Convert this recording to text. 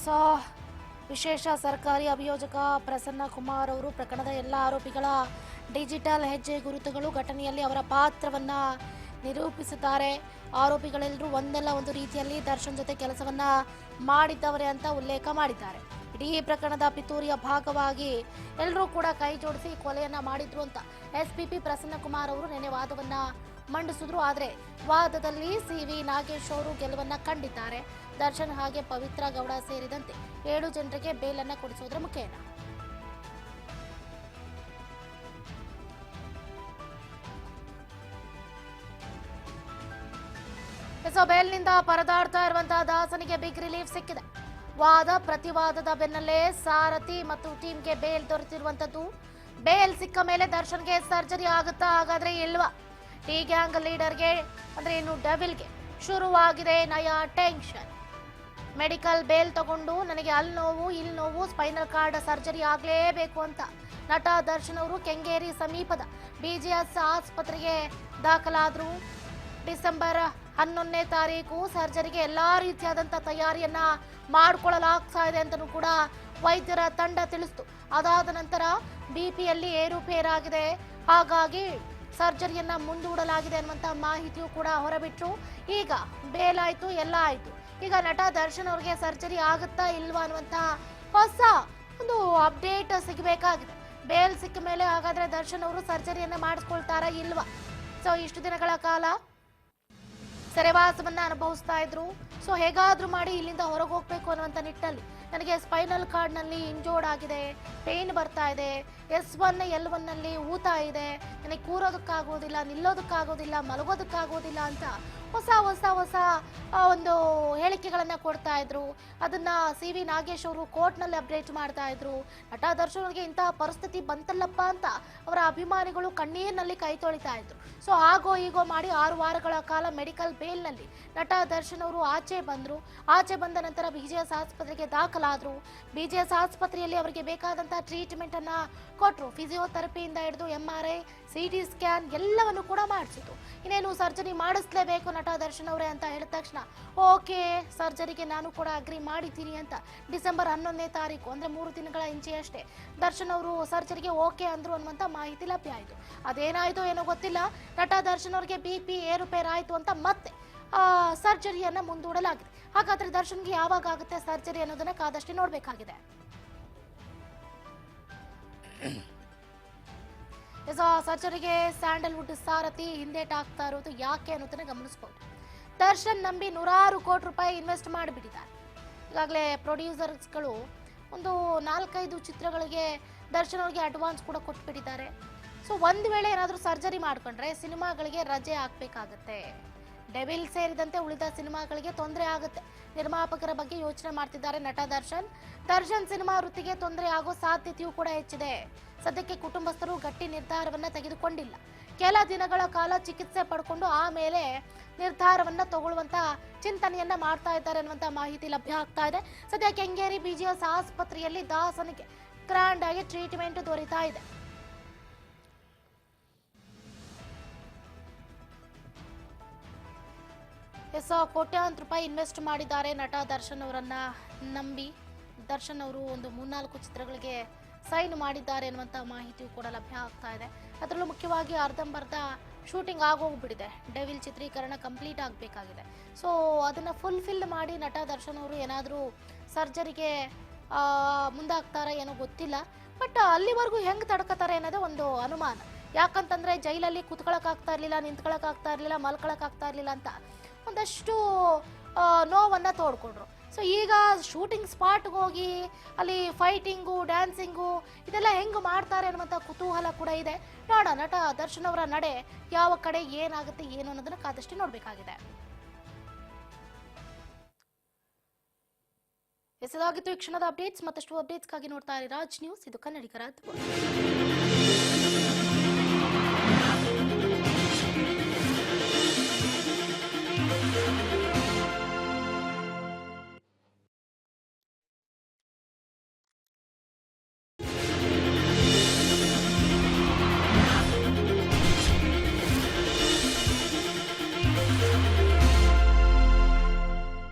So ವಿಶೇಷ ಸರ್ಕಾರಿ ಅಭಿಯೋಜಕ ಪ್ರಸನ್ನ ಕುಮಾರ್ ಅವರು ಪ್ರಕರಣದ ಎಲ್ಲ ಆರೋಪಿಗಳ ಡಿಜಿಟಲ್ ಹೆಜ್ಜೆ ಗುರುತುಗಳು ಘಟನೆಯಲ್ಲಿ ಅವರ ಪಾತ್ರವನ್ನ ನಿರೂಪಿಸಿದ್ದಾರೆ. ಆರೋಪಿಗಳೆಲ್ಲರೂ ಒಂದಲ್ಲ ಒಂದು ರೀತಿಯಲ್ಲಿ ದರ್ಶನ್ ಜೊತೆ ಕೆಲಸವನ್ನ ಮಾಡಿದ್ದವರೇ ಅಂತ ಉಲ್ಲೇಖ ಮಾಡಿದ್ದಾರೆ. ಇಡೀ ಪ್ರಕರಣದ ಪಿತೂರಿಯ ಭಾಗವಾಗಿ ಎಲ್ಲರೂ ಕೂಡ ಕೈ ಜೋಡಿಸಿ ಕೊಲೆಯನ್ನ ಮಾಡಿದ್ರು ಅಂತ ಎಸ್ಪಿಪಿ ಪ್ರಸನ್ನ ಕುಮಾರ್ ಅವರು ನಿನ್ನೆ ವಾದವನ್ನ ಮಂಡಿಸಿದ್ರು. ಆದರೆ ವಾದದಲ್ಲಿ ಸಿವಿ ನಾಗೇಶ್ ಅವರು ಗೆಲುವನ್ನ ಕಂಡಿದ್ದಾರೆ. ದರ್ಶನ್ ಹಾಗೆ ಪವಿತ್ರ ಗೌಡ ಸೇರಿದಂತೆ 7 ಜನರಿಗೆ ಬೇಲನ್ನ ಕೊಡಿಸೋದ್ರ ಮುಖೇನ ಬೇಲ್ನಿಂದ ಪರದಾಡ್ತಾ ಇರುವಂತಹ ದಾಸನಿಗೆ ಬಿಗ್ ರಿಲೀಫ್ ಸಿಕ್ಕಿದೆ. ವಾದ ಪ್ರತಿವಾದದ ಬೆನ್ನಲ್ಲೇ ಸಾರಥಿ ಮತ್ತು ಟೀಮ್ಗೆ ಬೇಲ್ ದೊರೆತಿರುವಂತದ್ದು. ಬೇಲ್ ಸಿಕ್ಕ ಮೇಲೆ ದರ್ಶನ್ಗೆ ಸರ್ಜರಿ ಆಗುತ್ತಾ ಹಾಗಾದ್ರೆ ಇಲ್ವಾ? ಟಿ ಗ್ಯಾಂಗ್ ಲೀಡರ್ಗೆ ಅಂದ್ರೆ ಇನ್ನು ಡೆವಿಲ್ಗೆ ಶುರುವಾಗಿದೆ ನಯ ಟೆನ್ಷನ್. ಮೆಡಿಕಲ್ ಬೇಲ್ ತಗೊಂಡು ನನಗೆ ಅಲ್ಲಿ ನೋವು ಇಲ್ಲಿ ನೋವು ಸ್ಪೈನಲ್ ಕಾರ್ಡ್ ಸರ್ಜರಿ ಆಗಲೇಬೇಕು ಅಂತ ನಟ ದರ್ಶನ್ ಅವರು ಕೆಂಗೇರಿ ಸಮೀಪದ ಬಿಜಿಎಸ್ ಆಸ್ಪತ್ರೆಗೆ ದಾಖಲಾದ್ರು. ಡಿಸೆಂಬರ್ 11ನೇ ತಾರೀಕು ಸರ್ಜರಿಗೆ ಎಲ್ಲಾ ರೀತಿಯಾದಂತ ತಯಾರಿಯನ್ನ ಮಾಡಿಕೊಳ್ಳಲಾಗ್ತಾ ಇದೆ ಅಂತಲೂ ಕೂಡ ವೈದ್ಯರ ತಂಡ ತಿಳಿಸಿತು. ಅದಾದ ನಂತರ ಬಿಪಿಯಲ್ಲಿ ಏರುಪೇರಾಗಿದೆ, ಹಾಗಾಗಿ ಸರ್ಜರಿಯನ್ನ ಮುಂದೂಡಲಾಗಿದೆ ಅನ್ನುವಂತ ಮಾಹಿತಿಯು ಕೂಡ ಹೊರಬಿಟ್ರು. ಈಗ ಬೇಲಾಯ್ತು, ಎಲ್ಲ ಆಯ್ತು. ಈಗ ನಟ ದರ್ಶನ್ ಅವ್ರಿಗೆ ಸರ್ಜರಿ ಆಗುತ್ತಾ ಇಲ್ವಾ ಅನ್ನುವಂತ ಹೊಸ ಒಂದು ಅಪ್ಡೇಟ್ ಸಿಗಬೇಕಾಗಿದೆ. ಬೇಲ್ ಸಿಕ್ಕ ಮೇಲೆ ಹಾಗಾದ್ರೆ ದರ್ಶನ್ ಅವರು ಸರ್ಜರಿಯನ್ನ ಮಾಡಿಸ್ಕೊಳ್ತಾರಾ ಇಲ್ವಾ? ಸೊ ಇಷ್ಟು ದಿನಗಳ ಕಾಲ ಸೆರೆವಾಸವನ್ನ ಅನುಭವಿಸ್ತಾ ಇದ್ರು. ಸೊ ಹೇಗಾದ್ರೂ ಮಾಡಿ ಇಲ್ಲಿಂದ ಹೊರಗೆ ಹೋಗ್ಬೇಕು ಅನ್ನುವಂತ ನಿಟ್ಟಲ್ಲಿ ನನಗೆ ಸ್ಪೈನಲ್ ಕಾರ್ಡ್ ನಲ್ಲಿ ಇಂಜೋರ್ಡ್ ಆಗಿದೆ, ಪೇನ್ ಬರ್ತಾ ಇದೆ, S1 L1 ನಲ್ಲಿ ಊತ ಇದೆ, ನನಗೆ ಕೂರೋದಕ್ಕಾಗೋದಿಲ್ಲ, ನಿಲ್ಲೋದಕ್ಕಾಗೋದಿಲ್ಲ, ಮಲಗೋದಕ್ಕಾಗೋದಿಲ್ಲ ಅಂತ ಹೊಸ ಹೊಸ ಹೊಸ ಒಂದು ಹೇಳಿಕೆಗಳನ್ನ ಕೊಡ್ತಾ ಇದ್ರು. ಅದನ್ನ ಸಿವಿ ನಾಗೇಶ್ ಅವರು ಕೋರ್ಟ್ ನಲ್ಲಿ ಅಪ್ಡೇಟ್ ಮಾಡ್ತಾ ಇದ್ರು. ನಟ ದರ್ಶನ್ ಅವರಿಗೆ ಇಂತಹ ಪರಿಸ್ಥಿತಿ ಬಂತಲ್ಲಪ್ಪ ಅಂತ ಅವರ ಅಭಿಮಾನಿಗಳು ಕಣ್ಣೀರಿನಲ್ಲಿ ಕೈ ತೊಳಿತಾ ಇದ್ರು. ಸೊ ಹಾಗೋ ಹೀಗೋ ಮಾಡಿ 6 ವಾರಗಳ ಕಾಲ ಮೆಡಿಕಲ್ ಬೇಲ್ ನಲ್ಲಿ ನಟ ದರ್ಶನ್ ಅವರು ಆಚೆ ಬಂದ್ರು. ಆಚೆ ಬಂದ ನಂತರ ಬಿಜಿಎಸ್ ಆಸ್ಪತ್ರೆಗೆ ದಾಖಲಾದ್ರು. ಬಿಜಿಎಸ್ ಆಸ್ಪತ್ರೆಯಲ್ಲಿ ಅವರಿಗೆ ಬೇಕಾದಂತಹ ಟ್ರೀಟ್ಮೆಂಟ್ ಅನ್ನ ಕೊಟ್ರು. ಫಿಸಿಯೋಥೆರಪಿಯಿಂದ ಹಿಡಿದು MRI, CT ಸ್ಕ್ಯಾನ್ ಎಲ್ಲವನ್ನು ಕೂಡ ಮಾಡಿಸಿತು. ಇನ್ನೇನು ಸರ್ಜರಿ ಮಾಡಿಸ್ಲೇಬೇಕು ನಟ ದರ್ಶನ್ ಅವರೇ ಅಂತ ಹೇಳಿದ ತಕ್ಷಣ ಓಕೆ ಸರ್ಜರಿಗೆ ನಾನು ಕೂಡ ಅಗ್ರಿ ಮಾಡಿದ್ದೀನಿ ಅಂತ ಡಿಸೆಂಬರ್ 11ನೇ ತಾರೀಕು ಅಂದ್ರೆ 3 ದಿನಗಳ ಇಂಚೆಯಷ್ಟೇ ದರ್ಶನ್ ಅವರು ಸರ್ಜರಿಗೆ ಓಕೆ ಅಂದ್ರು ಅನ್ನುವಂತ ಮಾಹಿತಿ ಲಭ್ಯ ಆಯಿತು. ಅದೇನಾಯ್ತು ಏನೋ ಗೊತ್ತಿಲ್ಲ, ನಟ ದರ್ಶನ್ ಅವರಿಗೆ BP ಏರುಪೇರಾಯ್ತು ಅಂತ ಮತ್ತೆ ಸರ್ಜರಿಯನ್ನ ಮುಂದೂಡಲಾಗಿದೆ. ಹಾಗಾದ್ರೆ ದರ್ಶನ್ಗೆ ಯಾವಾಗ ಆಗುತ್ತೆ ಸರ್ಜರಿ ಅನ್ನೋದನ್ನ ಕಾದಷ್ಟೇ ನೋಡ್ಬೇಕಾಗಿದೆ. ಸರ್ಜರಿಗೆ ಸ್ಯಾಂಡಲ್ವುಡ್ ಸಾರಥಿ ಹಿಂದೇಟಾಗ್ತಾ ಇರೋದು ಯಾಕೆ ಅನ್ನೋದನ್ನ ಗಮನಿಸಬಹುದು. ದರ್ಶನ್ ನಂಬಿ 100 ಕೋಟಿ ರೂಪಾಯಿ ಇನ್ವೆಸ್ಟ್ ಮಾಡಿಬಿಟ್ಟಿದ್ದಾರೆ. ಈಗಾಗಲೇ ಪ್ರೊಡ್ಯೂಸರ್ಸ್ಗಳು ಒಂದು 4-5 ಚಿತ್ರಗಳಿಗೆ ದರ್ಶನ್ ಅವರಿಗೆ ಅಡ್ವಾನ್ಸ್ ಕೂಡ ಕೊಟ್ಬಿಟ್ಟಿದ್ದಾರೆ. ಸೊ ಒಂದು ವೇಳೆ ಏನಾದರೂ ಸರ್ಜರಿ ಮಾಡ್ಕೊಂಡ್ರೆ ಸಿನಿಮಾಗಳಿಗೆ ರಜೆ ಹಾಕ್ಬೇಕಾಗತ್ತೆ. ಡೆವಿಲ್ ಸೇರಿದಂತೆ ಉಳಿದ ಸಿನಿಮಾಗಳಿಗೆ ತೊಂದರೆ ಆಗುತ್ತೆ. ನಿರ್ಮಾಪಕರ ಬಗ್ಗೆ ಯೋಚನೆ ಮಾಡ್ತಿದ್ದಾರೆ ನಟ ದರ್ಶನ್ ಸಿನಿಮಾ ವೃತ್ತಿಗೆ ತೊಂದರೆ ಆಗೋ ಸಾಧ್ಯತೆಯೂ ಕೂಡ ಹೆಚ್ಚಿದೆ. ಸದ್ಯಕ್ಕೆ ಕುಟುಂಬಸ್ಥರು ಗಟ್ಟಿ ನಿರ್ಧಾರವನ್ನ ತೆಗೆದುಕೊಂಡಿಲ್ಲ. ಕೆಲ ದಿನಗಳ ಕಾಲ ಚಿಕಿತ್ಸೆ ಪಡ್ಕೊಂಡು ಆಮೇಲೆ ನಿರ್ಧಾರವನ್ನ ತಗೊಳ್ಳುವಂತ ಚಿಂತನೆಯನ್ನ ಮಾಡ್ತಾ ಇದ್ದಾರೆ ಅನ್ನುವಂತ ಮಾಹಿತಿ ಲಭ್ಯ ಆಗ್ತಾ ಇದೆ. ಸದ್ಯ ಕೆಂಗೇರಿ ಬಿಜಿಎಸ್ ಆಸ್ಪತ್ರೆಯಲ್ಲಿ ದಾಸನಿಗೆ ಗ್ರ್ಯಾಂಡ್ ಆಗಿ ಟ್ರೀಟ್ಮೆಂಟ್ ದೊರೀತಾ ಇದೆ. ಕೋಟ್ಯಾಂತರ ರೂಪಾಯಿ ಇನ್ವೆಸ್ಟ್ ಮಾಡಿದ್ದಾರೆ ನಟ ದರ್ಶನ್ ಅವರನ್ನ ನಂಬಿ. ದರ್ಶನ್ ಅವರು ಒಂದು 3-4 ಚಿತ್ರಗಳಿಗೆ ಸೈನ್ ಮಾಡಿದ್ದಾರೆ ಅನ್ನುವಂಥ ಮಾಹಿತಿಯು ಕೂಡ ಲಭ್ಯ ಆಗ್ತಾ ಇದೆ. ಅದರಲ್ಲೂ ಮುಖ್ಯವಾಗಿ ಅರ್ಧಂಬರ್ಧ ಶೂಟಿಂಗ್ ಆಗೋಗ್ಬಿಟ್ಟಿದೆ. ಡೆವಿಲ್ ಚಿತ್ರೀಕರಣ ಕಂಪ್ಲೀಟ್ ಆಗಬೇಕಾಗಿದೆ. ಸೊ ಅದನ್ನು ಫುಲ್ಫಿಲ್ ಮಾಡಿ ನಟ ದರ್ಶನ್ ಅವರು ಏನಾದರೂ ಸರ್ಜರಿಗೆ ಮುಂದಾಗ್ತಾರ ಏನೋ ಗೊತ್ತಿಲ್ಲ. ಬಟ್ ಅಲ್ಲಿವರೆಗೂ ಹೆಂಗೆ ತಡ್ಕೋತಾರೆ ಅನ್ನೋದೇ ಒಂದು ಅನುಮಾನ. ಯಾಕಂತಂದರೆ ಜೈಲಲ್ಲಿ ಕೂತ್ಕೊಳ್ಳೋಕ್ಕಾಗ್ತಾ ಇರಲಿಲ್ಲ, ನಿಂತ್ಕೊಳ್ಳೋಕ್ಕಾಗ್ತಾ ಇರಲಿಲ್ಲ, ಮಲ್ಕೊಳ್ಳೋಕ್ಕಾಗ್ತಾ ಇರಲಿಲ್ಲ ಅಂತ ಒಂದಷ್ಟು ನೋವನ್ನು ತೋಡ್ಕೊಂಡ್ರು. ಸೊ ಈಗ ಶೂಟಿಂಗ್ ಸ್ಪಾಟ್ಗೆ ಹೋಗಿ ಅಲ್ಲಿ ಫೈಟಿಂಗು, ಡ್ಯಾನ್ಸಿಂಗು ಇದೆಲ್ಲ ಹೆಂಗೆ ಮಾಡ್ತಾರೆ ಅನ್ನುವಂಥ ಕುತೂಹಲ ಕೂಡ ಇದೆ. ನೋಡೋಣ ನಟ ದರ್ಶನ್ ಅವರ ನಡೆ ಯಾವ ಕಡೆ ಏನಾಗುತ್ತೆ ಏನು ಅನ್ನೋದನ್ನ ಕಾದಷ್ಟೇ ನೋಡಬೇಕಾಗಿದೆ. ಇದಾಗಿತ್ತು ಈ ಕ್ಷಣದ ಅಪ್ಡೇಟ್ಸ್. ಮತ್ತಷ್ಟು ಅಪ್ಡೇಟ್ಸ್ಗಾಗಿ ನೋಡ್ತಾ ಇರಿ ರಾಜ್ ನ್ಯೂಸ್. ಇದು ಕನ್ನಡಿಗರ ಧ್ವನಿ.